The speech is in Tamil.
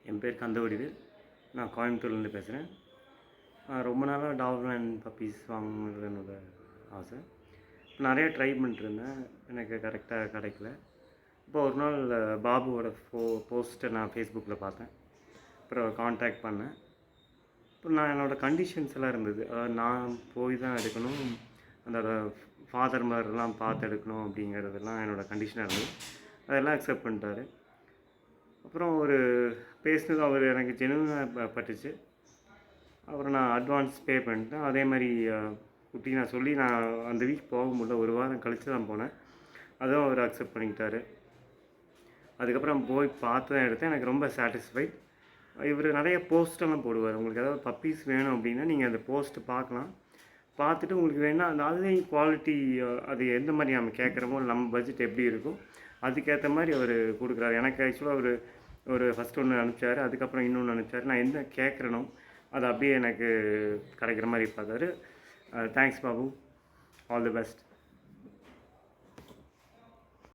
என் பேர் கந்தவடிவேல். நான் கோயம்புத்தூர்லேருந்து பேசுகிறேன். ரொம்ப நாளாக டாக் அண்ட் பப்பீஸ் வாங்கணுங்கிறது என்னோடய ஆசை. நிறைய ட்ரை பண்ணிட்டுருந்தேன், எனக்கு கரெக்டாக கிடைக்கல. இப்போ ஒரு நாள் பாபுவோட போஸ்ட்டை நான் ஃபேஸ்புக்கில் பார்த்தேன். அப்புறம் காண்டாக்ட் பண்ணேன். இப்போ நான் என்னோடய கண்டிஷன்ஸ் எல்லாம் இருந்தது. நான் போய் தான் எடுக்கணும், அதோட ஃபாதர் மதர்லாம் பார்த்து எடுக்கணும் அப்படிங்கிறதெல்லாம் என்னோடய கண்டிஷனாக இருந்தது. அதெல்லாம் அக்செப்ட் பண்ணிட்டாரு. அப்புறம் ஒரு பேசினது அவர் எனக்கு ஜெனுவனாக பட்டுச்சு. அப்புறம் நான் அட்வான்ஸ் பே பண்ணிட்டேன். அதே மாதிரி குட்டி நான் சொல்லி நான் அந்த வீக் போக முடியல, ஒரு வாரம் கழித்து தான் போனேன். அதுவும் அவர் அக்செப்ட் பண்ணிக்கிட்டாரு. அதுக்கப்புறம் போய் பார்த்து தான் எடுத்தேன். எனக்கு ரொம்ப சாட்டிஸ்ஃபைட். இவர் நிறைய போஸ்ட்டெல்லாம் போடுவார். உங்களுக்கு ஏதாவது பப்பீஸ் வேணும் அப்படின்னா நீங்கள் அந்த போஸ்ட்டு பார்க்கலாம். பார்த்துட்டு உங்களுக்கு வேணால் அந்த அதுலேயும் குவாலிட்டி, அது எந்த மாதிரி நம்ம கேட்குறோமோ, நம்ம பட்ஜெட் எப்படி இருக்கும் அதுக்கேற்ற மாதிரி அவர் கொடுக்குறாரு. எனக்கு ஆக்சுவலாக அவர் ஒரு ஃபஸ்ட் ஒன்று அனுப்பிச்சார், அதுக்கப்புறம் இன்னொன்று அனுப்பிச்சார். நான் என்ன கேட்குறேனோ அது அப்படியே எனக்கு கிடைக்கிற மாதிரி பார்த்தாரு. Thanks Babu, all the best.